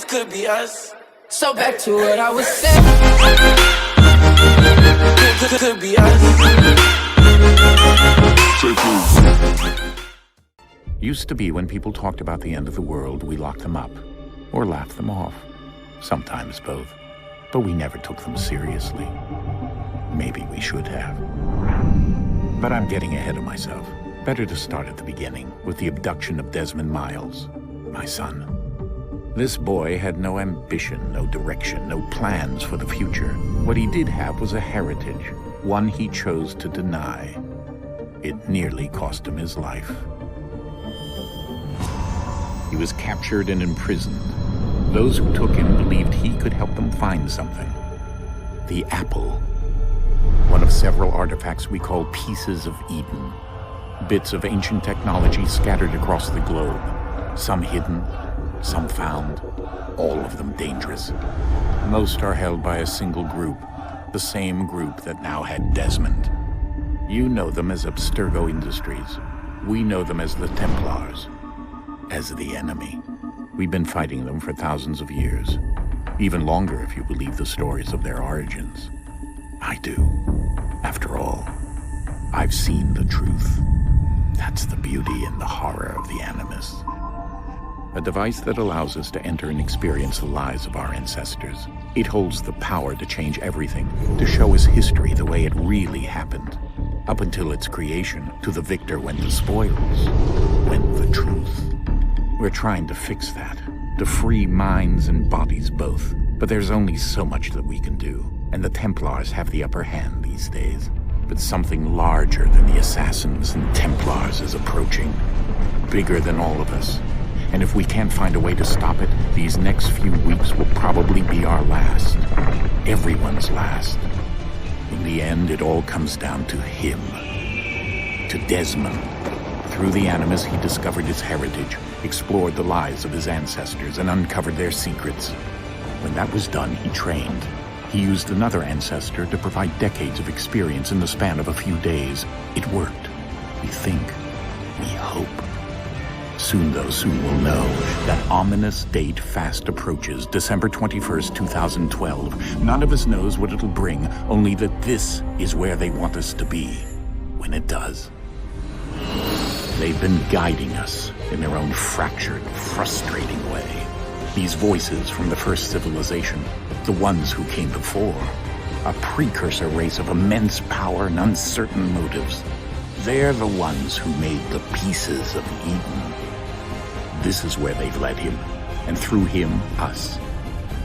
this could be us. So back to what I was saying. Could be us. Used to be when people talked about the end of the world, we locked them up or laughed them off. Sometimes both. But we never took them seriously. Maybe we should have. But I'm getting ahead of myself. Better to start at the beginning, with the abduction of Desmond Miles, my son. This boy had no ambition, no direction, no plans for the future. What he did have was a heritage, one he chose to deny. It nearly cost him his life. He was captured and imprisoned. Those who took him believed he could help them find something. The apple. One of several artifacts we call pieces of Eden. Bits of ancient technology scattered across the globe. Some hidden, some found, all of them dangerous. Most are held by a single group, the same group that now had Desmond. You know them as Abstergo Industries. We know them as the Templars, as the enemy. We've been fighting them for thousands of years, even longer if you believe the stories of their origins. I do. After all, I've seen the truth. That's the beauty and the horror of the Animus. A device that allows us to enter and experience the lives of our ancestors. It holds the power to change everything, to show us history the way it really happened. Up until its creation, to the victor went the spoils, went the truth. We're trying to fix that, to free minds and bodies both. But there's only so much that we can do, and the Templars have the upper hand these days. But something larger than the Assassins and Templars is approaching, bigger than all of us. And if we can't find a way to stop it, these next few weeks will probably be our last. Everyone's last. In the end, it all comes down to him. To Desmond. Through the Animus, he discovered his heritage, explored the lives of his ancestors, and uncovered their secrets. When that was done, he trained. He used another ancestor to provide decades of experience in the span of a few days. It worked. We think. We hope. Soon, though, soon we'll know. That ominous date fast approaches, December 21st, 2012. None of us knows what it'll bring, only that this is where they want us to be, when it does. They've been guiding us in their own fractured, frustrating way. These voices from the first civilization, the ones who came before, a precursor race of immense power and uncertain motives. They're the ones who made the pieces of Eden. This is where they've led him, and through him, us.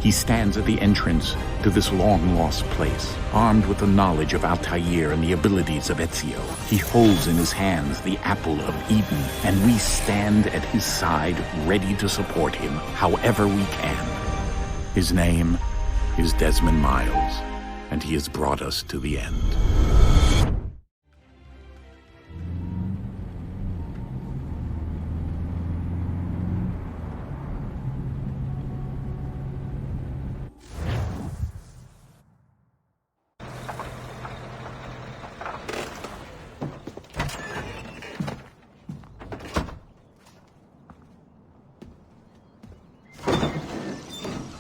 He stands at the entrance to this long-lost place, armed with the knowledge of Altair and the abilities of Ezio. He holds in his hands the apple of Eden, and we stand at his side, ready to support him however we can. His name is Desmond Miles, and he has brought us to the end.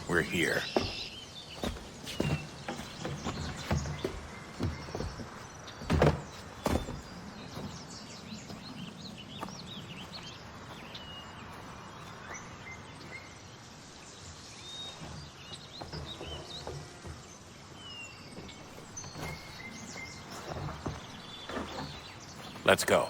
We're here. Let's go.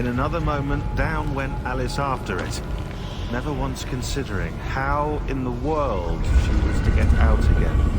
In another moment, down went Alice after it, never once considering how in the world she was to get out again.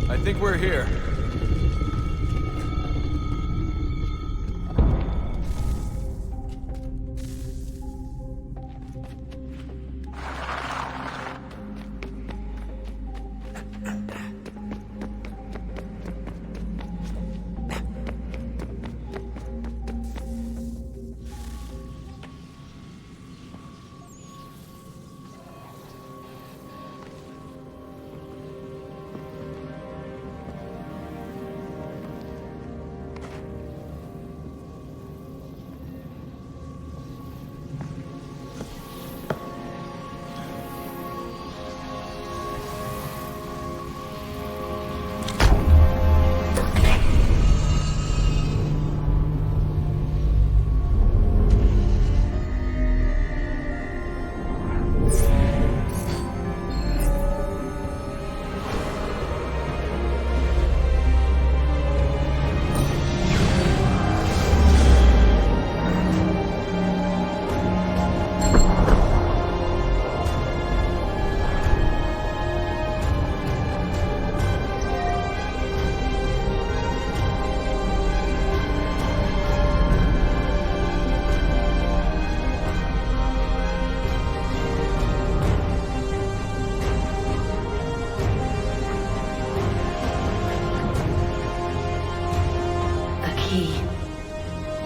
I think we're here.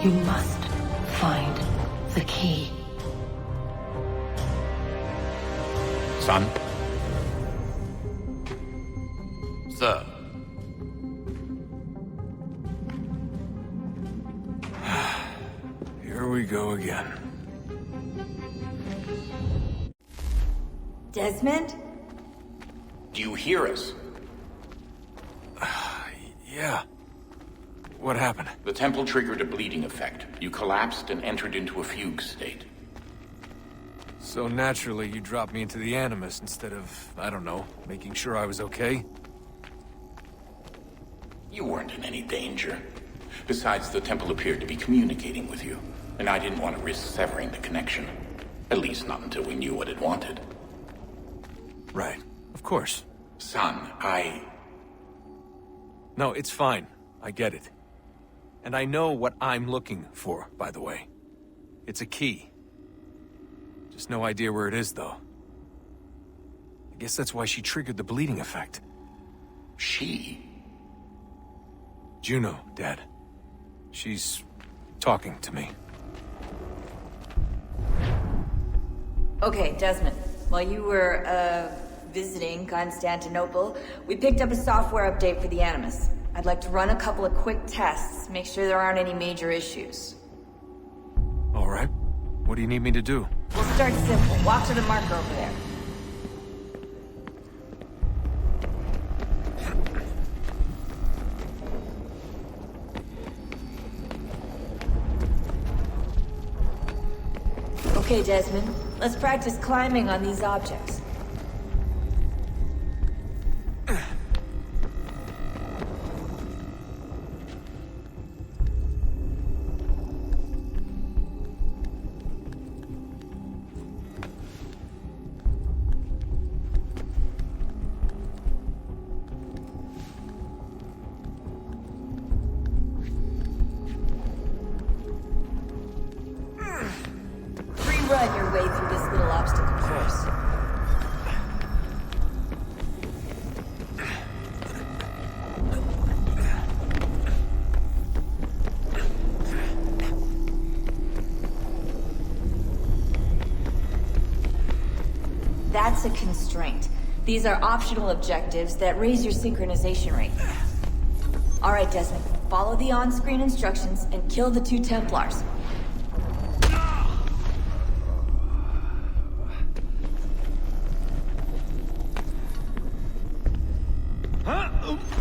You must find the key. Son? Sir. Here we go again. Desmond? Do you hear us? Yeah. What happened? The temple triggered a bleeding effect. You collapsed and entered into a fugue state. So naturally, you dropped me into the Animus instead of, I don't know, making sure I was okay? You weren't in any danger. Besides, the temple appeared to be communicating with you, and I didn't want to risk severing the connection. At least not until we knew what it wanted. Right. Of course. Son, No, it's fine. I get it. And I know what I'm looking for, by the way. It's a key. Just no idea where it is, though. I guess that's why she triggered the bleeding effect. She? Juno, Dad. She's talking to me. Okay, Desmond. While you were, visiting Constantinople, we picked up a software update for the Animus. I'd like to run a couple of quick tests, make sure there aren't any major issues. All right. What do you need me to do? We'll start simple. Walk to the marker over there. Okay, Desmond. Let's practice climbing on these objects. Run your way through this little obstacle course. That's a constraint. These are optional objectives that raise your synchronization rate. Alright, Desmond. Follow the on-screen instructions and kill the 2 Templars.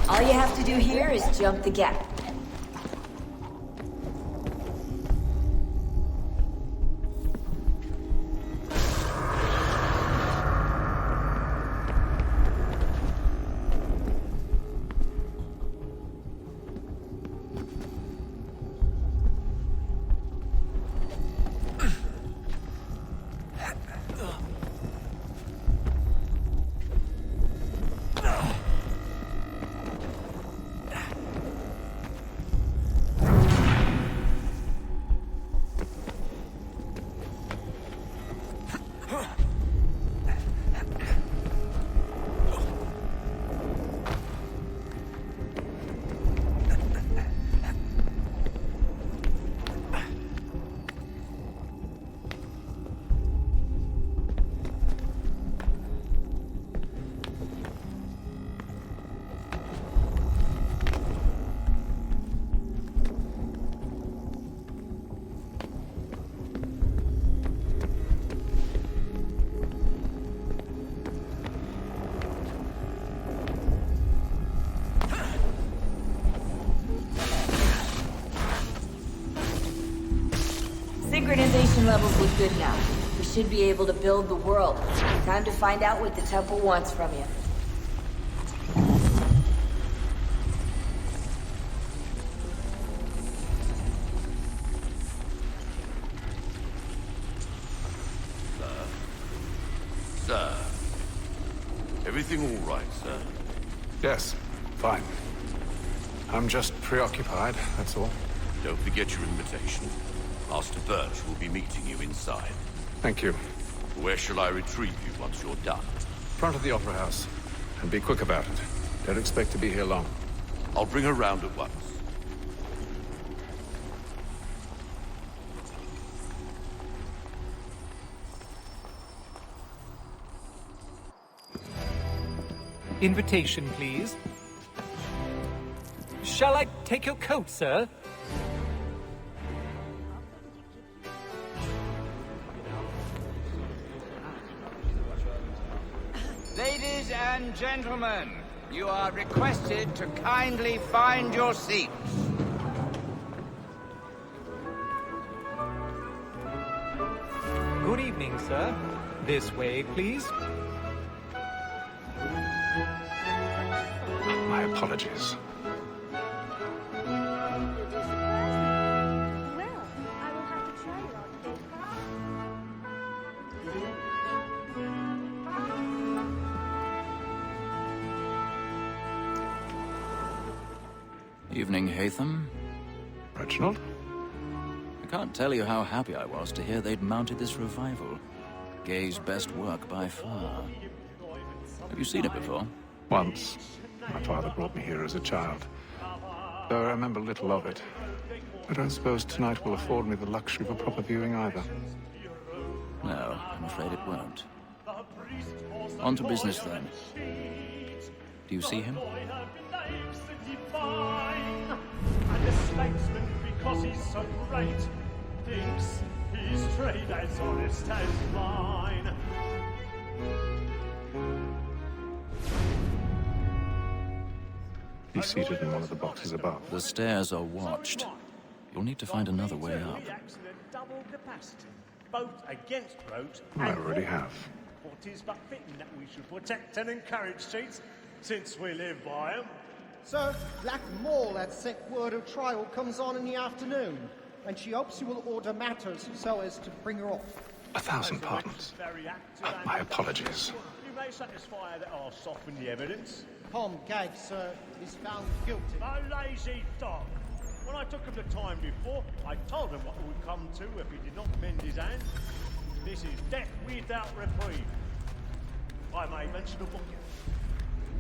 All you have to do here is jump the gap. Synchronization levels look good now. We should be able to build the world. Time to find out what the temple wants from you. Sir. Everything all right, sir? Yes, fine. I'm just preoccupied, that's all. Don't forget your invitation. Master Birch will be meeting you inside. Thank you. Where shall I retrieve you once you're done? Front of the Opera House. And be quick about it. Don't expect to be here long. I'll bring her round at once. Invitation, please. Shall I take your coat, sir? Ladies and gentlemen, you are requested to kindly find your seats. Good evening, sir. This way, please. My apologies. Evening, Hatham. Reginald? I can't tell you how happy I was to hear they'd mounted this revival. Gay's best work by far. Have you seen it before? Once. My father brought me here as a child. Though I remember little of it. I don't suppose tonight will afford me the luxury of a proper viewing either. No, I'm afraid it won't. On to business then. Do you see him? And the statesman, because he's so great, thinks his trade as honest as mine. He's seated in one of the boxes above. The stairs are watched. You'll need to find another way up. Double capacity, both against roads I already have. What is but fitting that we should protect and encourage cheats, since we live by them. Sir, Black Mall had set word of trial comes on in the afternoon, and she hopes you will order matters so as to bring her off. 1,000 pardons. My apologies. You may satisfy that I'll soften the evidence. Tom Gag, sir, is found guilty. No lazy dog. When I took him the time before, I told him what it would come to if he did not mend his hand. This is death without reprieve. I may mention a booking.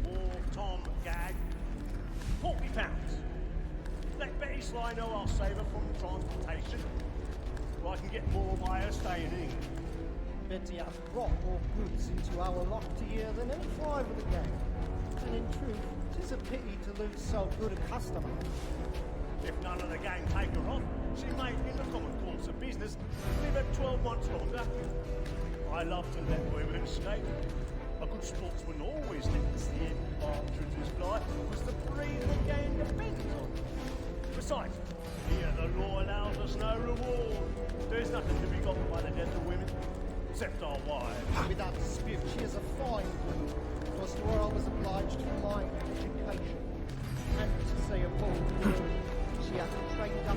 Or Tom Gag. £40. Let Betty Sly know I'll save her from transportation, so I can get more by her staying in England. Betty has brought more goods into our locked year than any fly with the gang. And in truth, 'tis a pity to lose so good a customer. If none of the gang take her off, she may, in the common course of business, live at 12 months longer. I love to let women escape. A good sportsman always lets the end of partridge's fly, because the breed of the gang depends on it. Besides, here the law allows us no reward. There's nothing to be got by the death of women, except our wives. Without dispute, she is a fine woman. It was to her I was obliged for my education. And to say a bull, she hath trained up.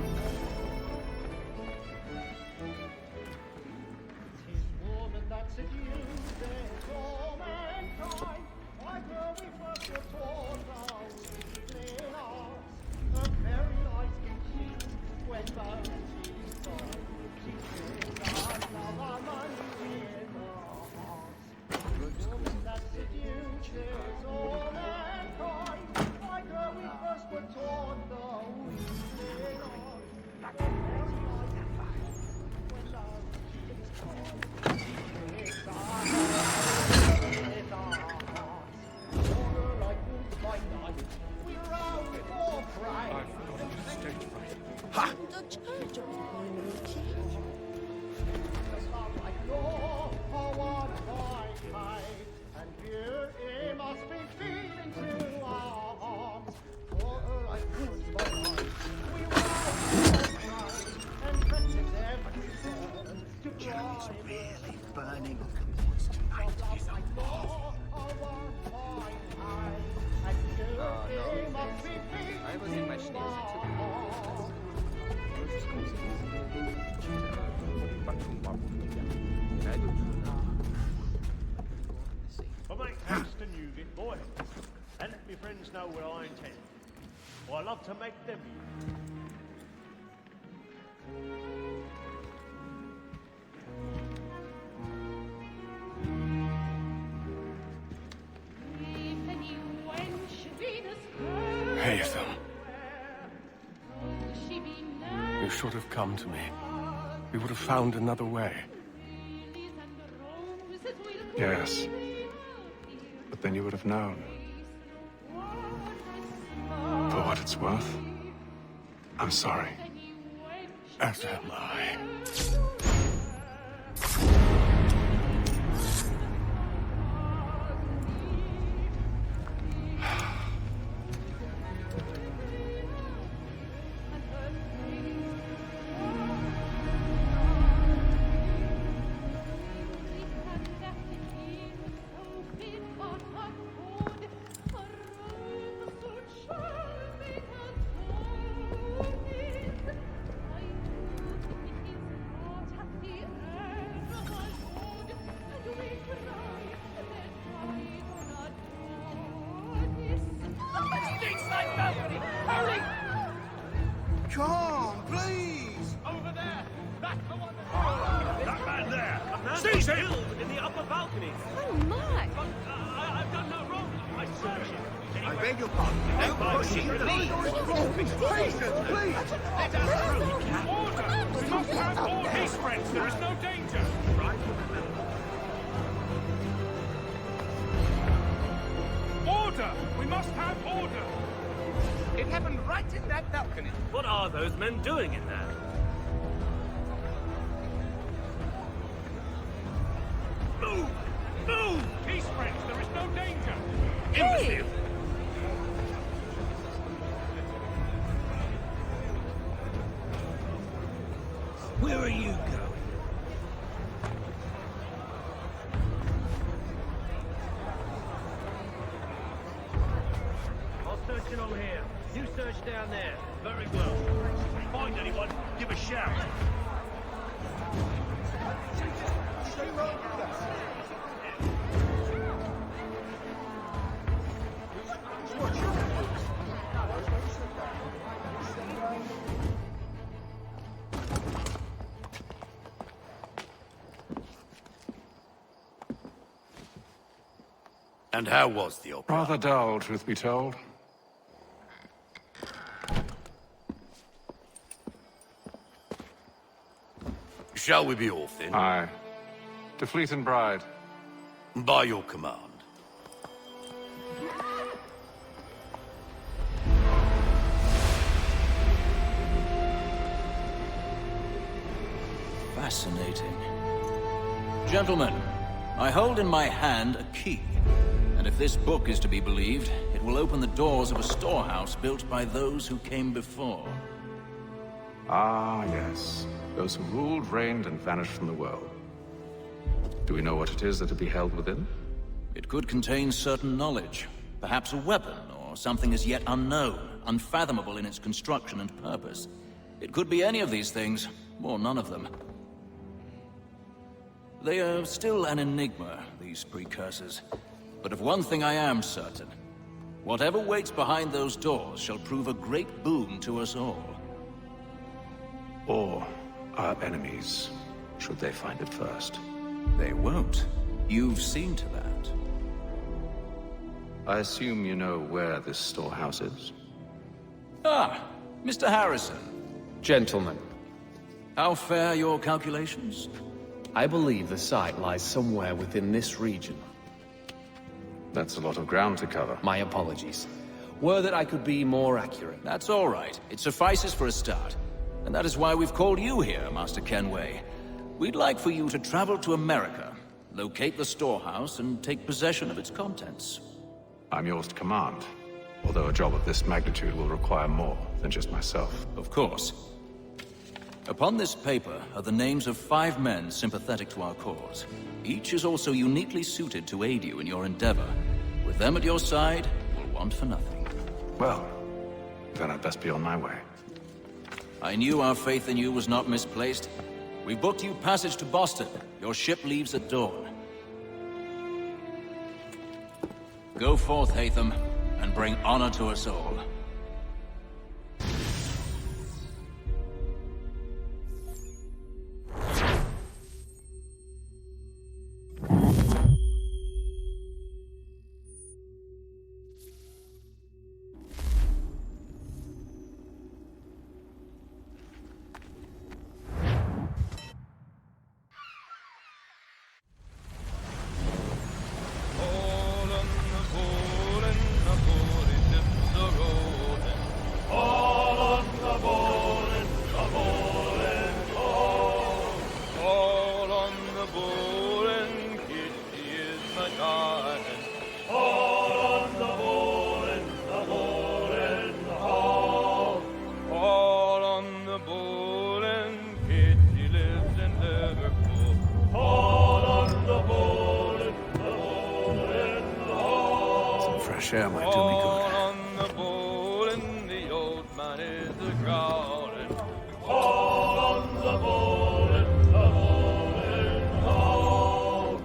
Tis woman that seduces all mankind. Why were we first were taught our weakling arts? A very nice can she, when both she's gone. She gives us love our money in our hearts. Woman that seduces all mankind. Why were we first were taught the weakling arts? A very nice can she, when love she's gone. She gives us love in our hearts. Water like wolves by night. We row for pride. I forgot to stage right. The church of royalty. The starlight law, one high, and here it must be feeding to our hearts. Water like wolves by night. We row for pride, and precious every turn to pride. Really burning. I was in my But make haste and use it, boy. And let me friends know what I intend. For I love to make them. Hatham. You should have come to me. We would have found another way. Yes. But then you would have known. For what it's worth, I'm sorry. As am I. Come on, please! Over there! That's the one that man there! Seize him! In the upper balcony! Oh my! I've done no wrong! I searched him! I beg your pardon. No pushing, please! Please! Let us through! Order! We must have all his friends! There is no danger! Order! We must have order! It happened right in that balcony. What are those men doing in there? Move! Move! Peace, friends! There is no danger! Imbecile! Where are you going? I'll search it all here. You search down there. Very well. If you find anyone, give a shout. And how was the opera? Rather dull, truth be told. Shall we be off then? Aye. To Fleet and Bride. By your command. Fascinating. Gentlemen, I hold in my hand a key. And if this book is to be believed, it will open the doors of a storehouse built by those who came before. Ah, yes. Those who ruled, reigned, and vanished from the world. Do we know what it is that will be held within? It could contain certain knowledge. Perhaps a weapon, or something as yet unknown, unfathomable in its construction and purpose. It could be any of these things, or none of them. They are still an enigma, these precursors. But of one thing I am certain. Whatever waits behind those doors shall prove a great boon to us all. Or our enemies, should they find it first. They won't. You've seen to that. I assume you know where this storehouse is? Ah, Mr. Harrison. Gentlemen, How fare your calculations? I believe the site lies somewhere within this region. That's a lot of ground to cover. My apologies. Were that I could be more accurate. That's all right. It suffices for a start. And that is why we've called you here, Master Kenway. We'd like for you to travel to America, locate the storehouse, and take possession of its contents. I'm yours to command, although a job of this magnitude will require more than just myself. Of course. Upon this paper are the names of 5 men sympathetic to our cause. Each is also uniquely suited to aid you in your endeavor. With them at your side, you'll want for nothing. Well, then I'd best be on my way. I knew our faith in you was not misplaced. We booked you passage to Boston. Your ship leaves at dawn. Go forth, Hatham, and bring honor to us all. Share might do me good. On the bowl and the old man is a-growling. All on the bowl and the bowling hall.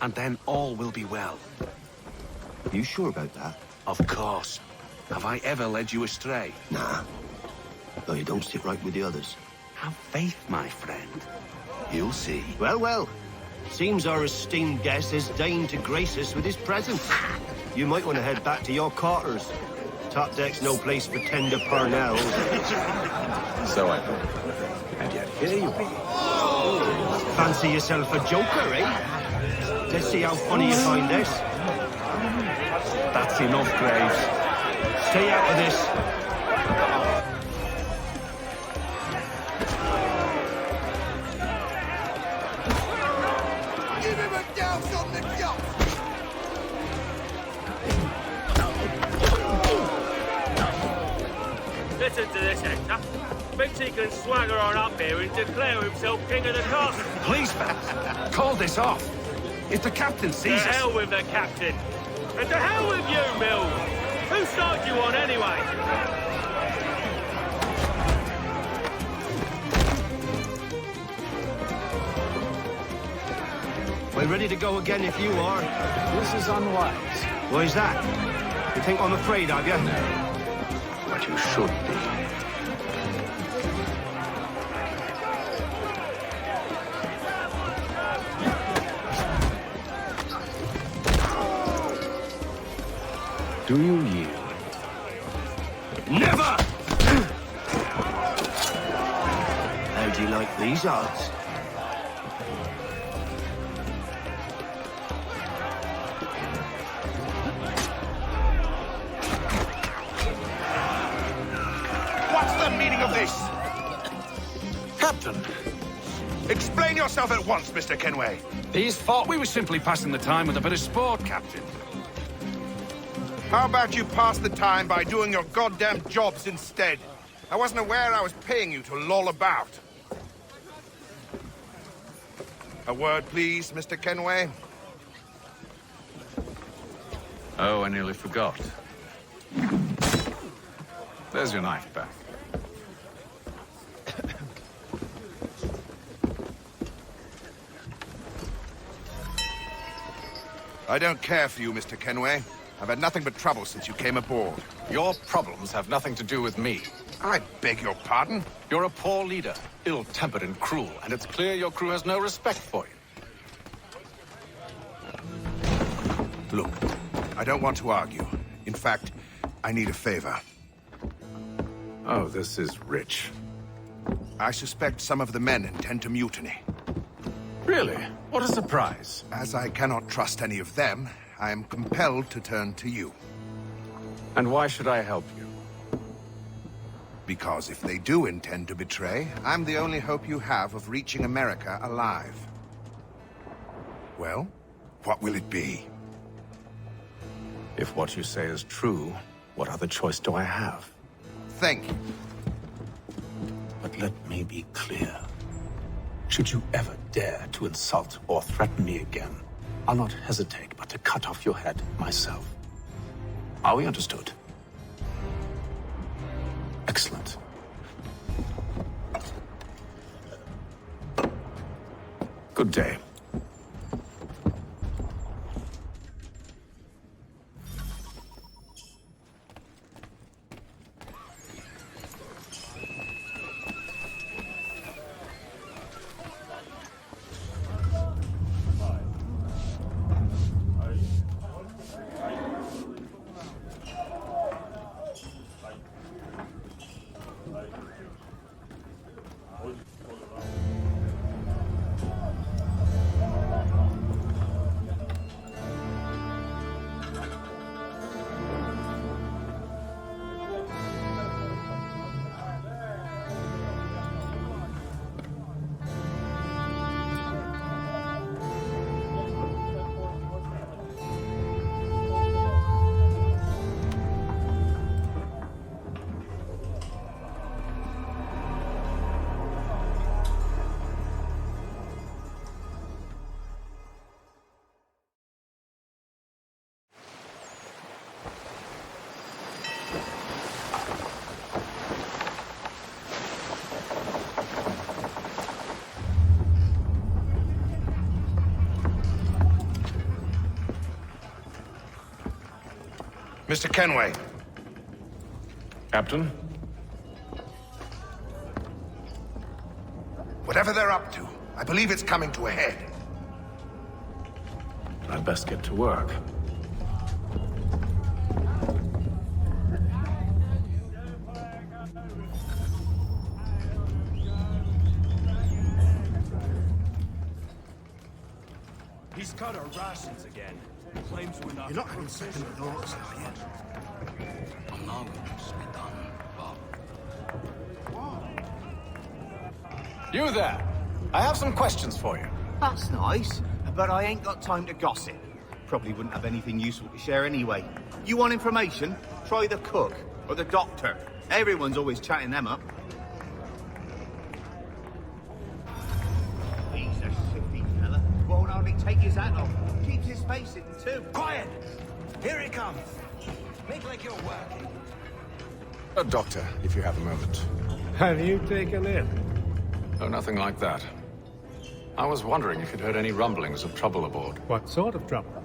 And then all will be well. Are you sure about that? Of course. Have I ever led you astray? Nah. No, you don't sit right with the others. Have faith, my friend. You'll see. Well, well. Seems our esteemed guest has deigned to grace us with his presence. You might want to head back to your quarters. Top deck's no place for tender parnells. So I thought. And yet here you be. Fancy yourself a joker, eh? Let's see how funny you find this. That's enough, Graves. Stay out of this. Give him a douse on the gut! Listen to this, Hector. Thinks he can swagger on up here and declare himself king of the castle. Please, man. Call this off. If the captain sees us... To hell with the captain. And to hell with you, Mills. Whose side you on, anyway? We're ready to go again if you are. This is unwise. Why is that? You think I'm afraid of you? No. But you should be. Do you yield? Never! How do you like these odds? What's the meaning of this? Captain! Explain yourself at once, Mr. Kenway. These thought we were simply passing the time with a bit of sport, Captain. How about you pass the time by doing your goddamn jobs instead? I wasn't aware I was paying you to loll about. A word, please, Mr. Kenway. Oh, I nearly forgot. There's your knife back. I don't care for you, Mr. Kenway. I've had nothing but trouble since you came aboard. Your problems have nothing to do with me. I beg your pardon? You're a poor leader, ill-tempered and cruel, and it's clear your crew has no respect for you. Look, I don't want to argue. In fact, I need a favor. Oh, this is rich. I suspect some of the men intend to mutiny. Really? What a surprise. As I cannot trust any of them, I am compelled to turn to you. And why should I help you? Because if they do intend to betray, I'm the only hope you have of reaching America alive. Well, what will it be? If what you say is true, what other choice do I have? Think. But let me be clear. Should you ever dare to insult or threaten me again, I'll not hesitate but to cut off your head myself. Are we understood? Excellent. Good day. Mr. Kenway. Captain? Whatever they're up to, I believe it's coming to a head. I'd best get to work. He's cut our rations again. Claims we're not. You're not having second thoughts, are you? You there! I have some questions for you. That's nice, but I ain't got time to gossip. Probably wouldn't have anything useful to share anyway. You want information? Try the cook or the doctor. Everyone's always chatting them up. He's a shifty fella. Won't hardly take his hat off. Keeps his face hidden too. Quiet! Here he comes. Make like you're working. A doctor, if you have a moment. Have you taken it? Oh, nothing like that. I was wondering if you'd heard any rumblings of trouble aboard. What sort of trouble?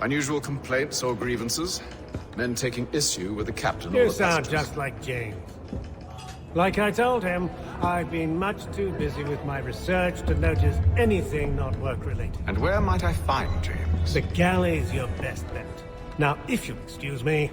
Unusual complaints or grievances? Men taking issue with the captain or You the sound passengers? just like James. Like I told him, I've been much too busy with my research to notice anything not work-related. And where might I find James? The galley's your best bet. Now, if you'll excuse me...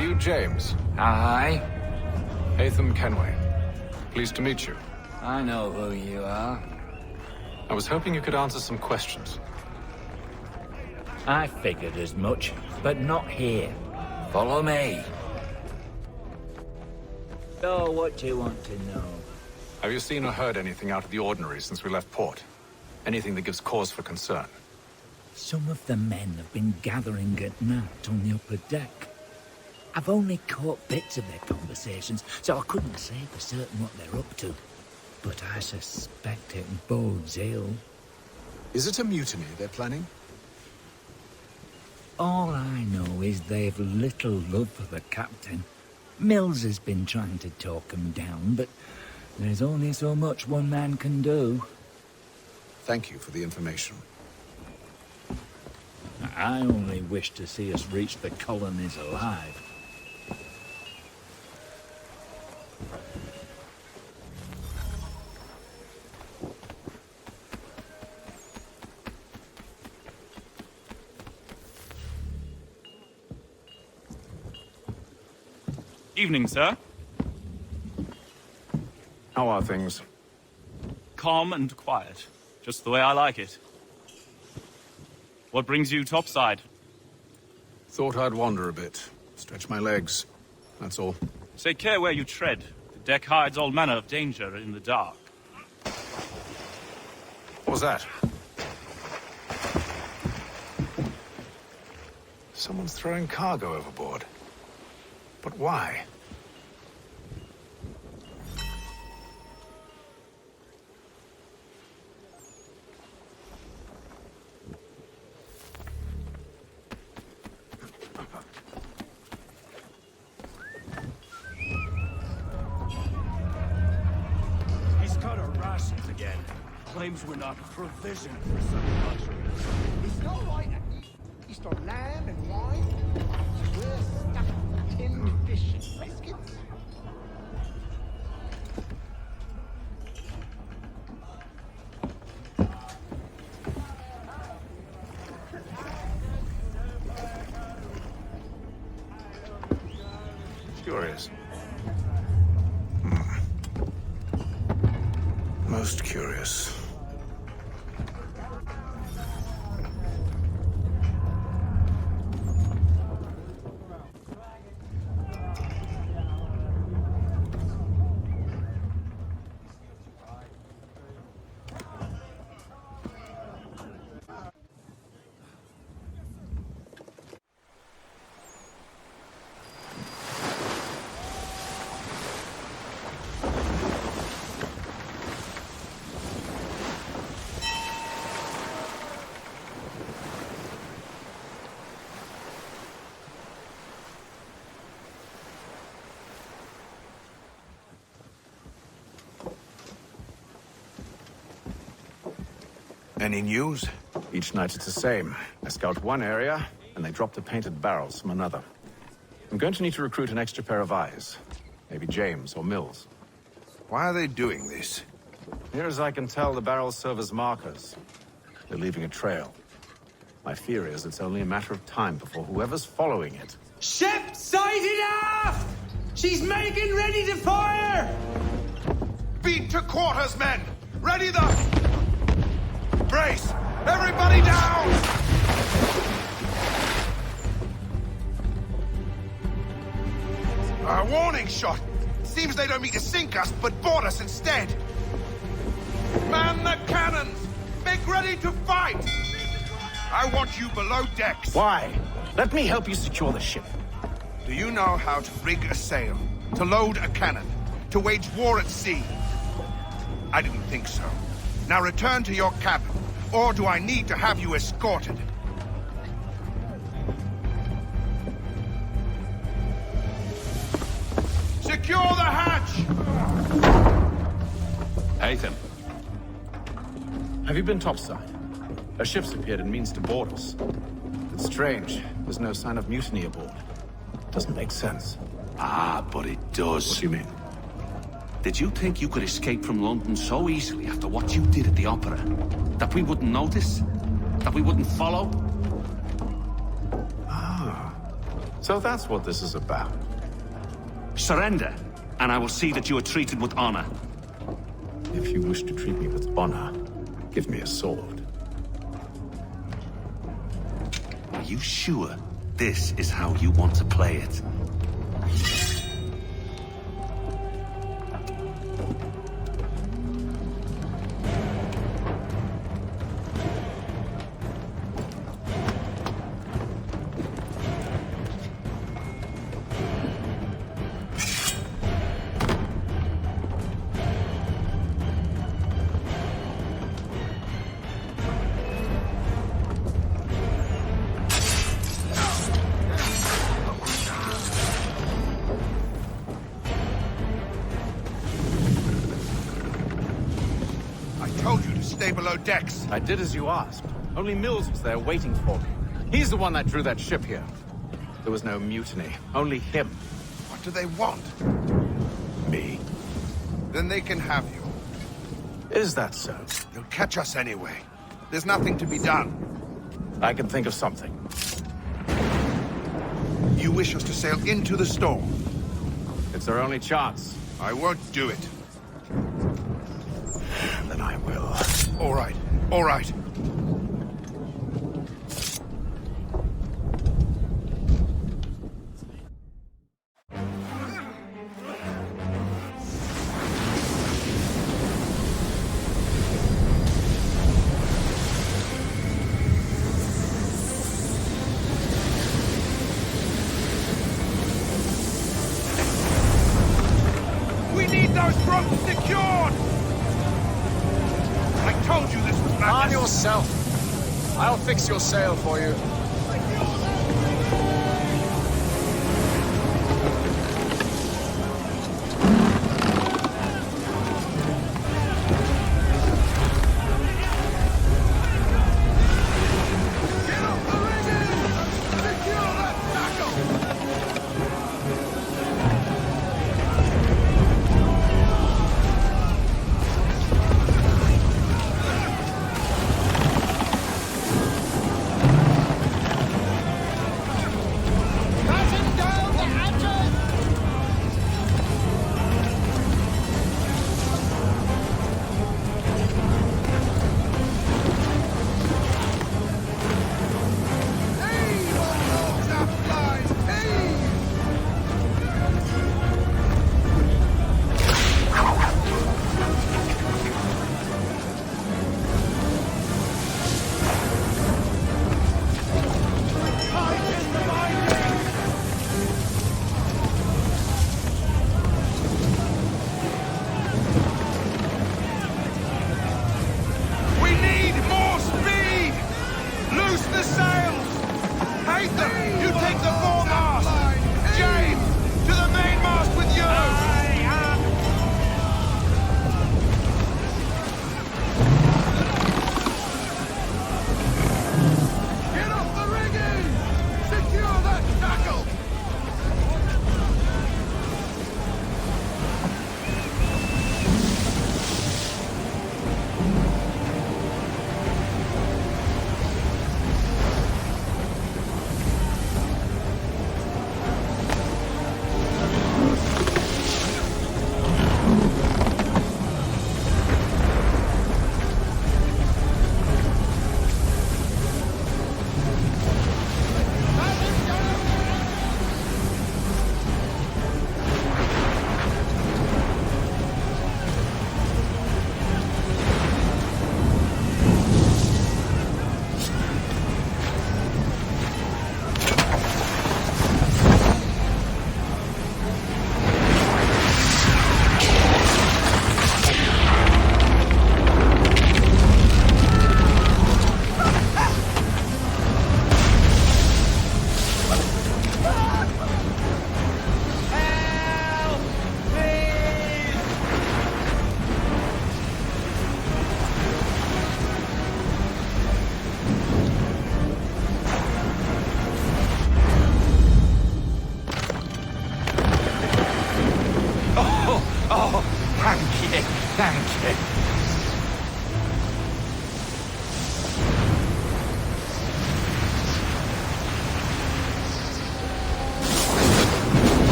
you James? Aye. Hatham Kenway. Pleased to meet you. I know who you are. I was hoping you could answer some questions. I figured as much, but not here. Follow me. So, what do you want to know? Have you seen or heard anything out of the ordinary since we left port? Anything that gives cause for concern? Some of the men have been gathering at night on the upper deck. I've only caught bits of their conversations, so I couldn't say for certain what they're up to. But I suspect it bodes ill. Is it a mutiny they're planning? All I know is they've little love for the captain. Mills has been trying to talk him down, but there's only so much one man can do. Thank you for the information. I only wish to see us reach the colonies alive. Evening, sir. How are things? Calm and quiet. Just the way I like it. What brings you topside? Thought I'd wander a bit. Stretch my legs. That's all. Take care where you tread. The deck hides all manner of danger in the dark. What was that? Someone's throwing cargo overboard. But why? He's cut our rations again. Claims we're not provisioned for some luxuries. It's not right at Easter lamb and wine. We're stuck with tinned fish and biscuits. Curious. Most curious. Any news? Each night it's the same. I scout one area, and they drop the painted barrels from another. I'm going to need to recruit an extra pair of eyes. Maybe James or Mills. Why are they doing this? Near as I can tell, the barrels serve as markers. They're leaving a trail. My fear is it's only a matter of time before whoever's following it... Ship sighted aft! She's making ready to fire! Beat to quarters, men! Ready the... Brace! Everybody down! A warning shot! Seems they don't mean to sink us, but board us instead! Man the cannons! Make ready to fight! I want you below decks! Why? Let me help you secure the ship. Do you know how to rig a sail? To load a cannon? To wage war at sea? I didn't think so. Now return to your cabin, or do I need to have you escorted? Secure the hatch! Hatham. Have you been topside? A ship's appeared and means to board us. It's strange. There's no sign of mutiny aboard. Doesn't make sense. Ah, but it does. What do you mean? Did you think you could escape from London so easily after what you did at the opera? That we wouldn't notice? That we wouldn't follow? Ah. So that's what this is about. Surrender, and I will see that you are treated with honor. If you wish to treat me with honor, give me a sword. Are you sure this is how you want to play it? Stay below decks. I did as you asked. Only Mills was there waiting for me. He's the one that drew that ship here. There was no mutiny, only him. What do they want? Me. Then they can have you. Is that so? They'll catch us anyway. There's nothing to be done. I can think of something. You wish us to sail into the storm? It's our only chance. I won't do it. Then I will. All right. All right. We need those ropes secured! I told you this was madness! Calm yourself. I'll fix your sail for you.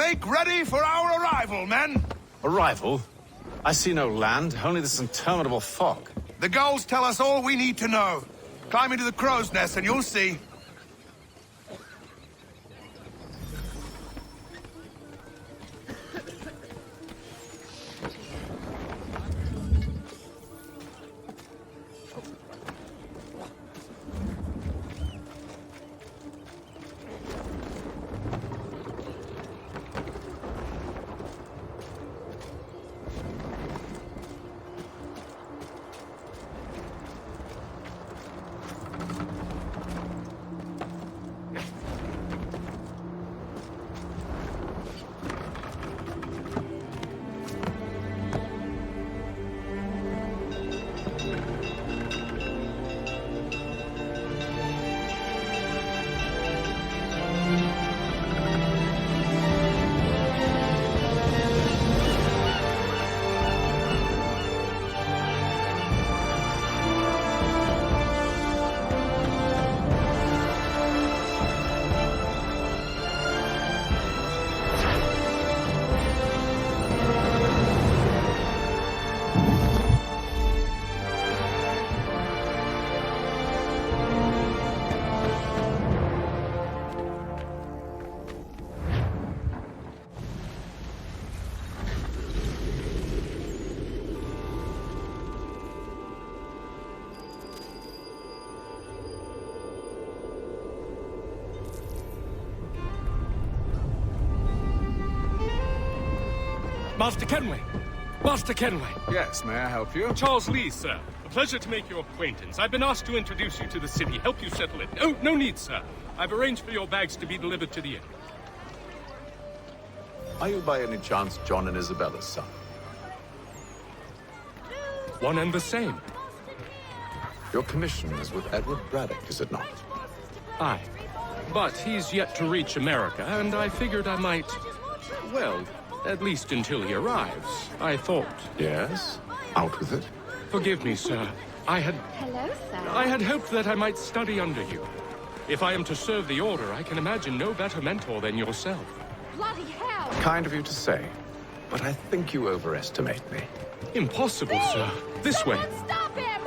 Make ready for our arrival, men! Arrival? I see no land, only this interminable fog. The gulls tell us all we need to know. Climb into the crow's nest and you'll see. Master Kenway! Master Kenway! Yes, may I help you? Charles Lee, sir. A pleasure to make your acquaintance. I've been asked to introduce you to the city, help you settle it. Oh, no need, sir. I've arranged for your bags to be delivered to the inn. Are you by any chance John and Isabella's son? One and the same. Your commission is with Edward Braddock, is it not? Aye. But he's yet to reach America, and I figured I might... well, at least until he arrives, I thought. Yes? Out with it. Forgive me, sir. Hello, sir. I had hoped that I might study under you. If I am to serve the Order, I can imagine no better mentor than yourself. Bloody hell! Kind of you to say, but I think you overestimate me. Impossible, sir. This way. Stop him!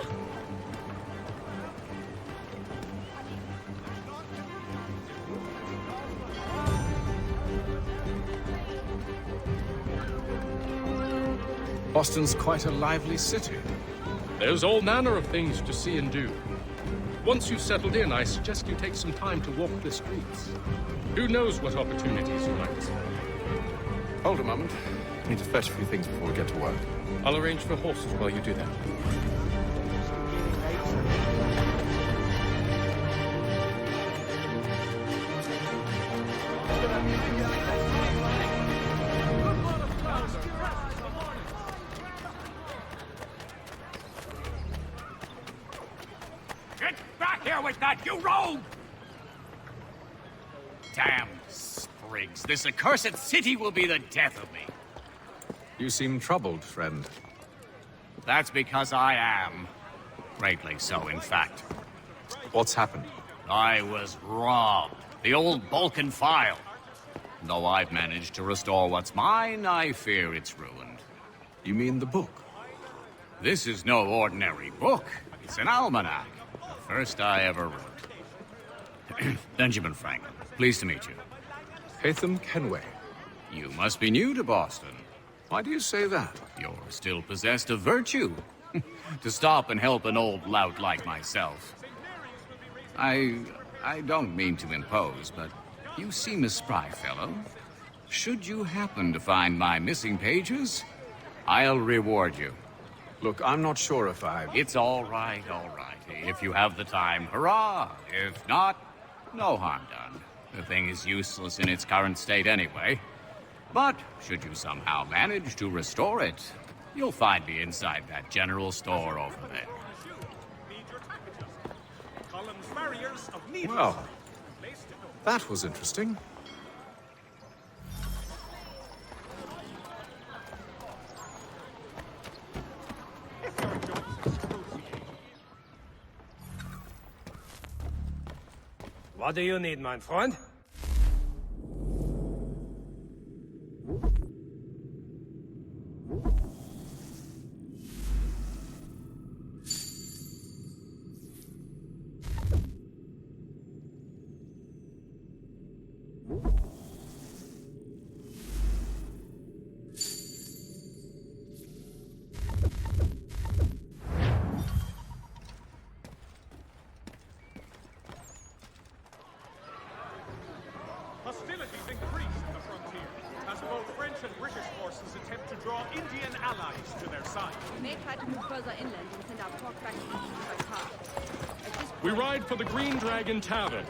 Boston's quite a lively city. There's all manner of things to see and do. Once you've settled in, I suggest you take some time to walk the streets. Who knows what opportunities you might see. Hold a moment. I need to fetch a few things before we get to work. I'll arrange for horses while you do that. Get back here with that, you rogue! Damn sprigs. This accursed city will be the death of me. You seem troubled, friend. That's because I am. Greatly so, in fact. What's happened? I was robbed. The old Balkan file. Though I've managed to restore what's mine, I fear it's ruined. You mean the book? This is no ordinary book. It's an almanac. The first I ever wrote. Benjamin Franklin, pleased to meet you. Hatham Kenway. You must be new to Boston. Why do you say that? You're still possessed of virtue. To stop and help an old lout like myself. I don't mean to impose, but you seem a spry fellow. Should you happen to find my missing pages, I'll reward you. Look, I'm not sure if I... It's all right, all right. If you have the time, hurrah! If not, no harm done. The thing is useless in its current state anyway. But should you somehow manage to restore it, you'll find me inside that general store over there. Well, that was interesting. What do you need, my friend? draw Indian allies to their side. We may try to move further inland and send our talk back to the by car. At this We ride for the Green Dragon Tavern.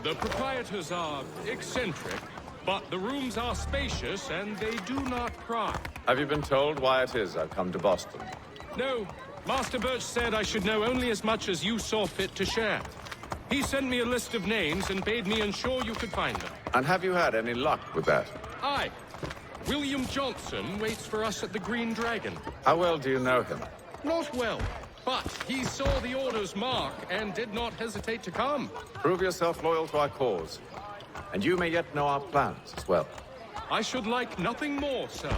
The proprietors are eccentric, but the rooms are spacious and they do not pry. Have you been told why it is I've come to Boston? No, Master Birch said I should know only as much as you saw fit to share. He sent me a list of names and bade me ensure you could find them. And have you had any luck with that? Aye. William Johnson waits for us at the Green Dragon. How well do you know him? Not well, but he saw the order's mark and did not hesitate to come. Prove yourself loyal to our cause. And you may yet know our plans as well. I should like nothing more, sir.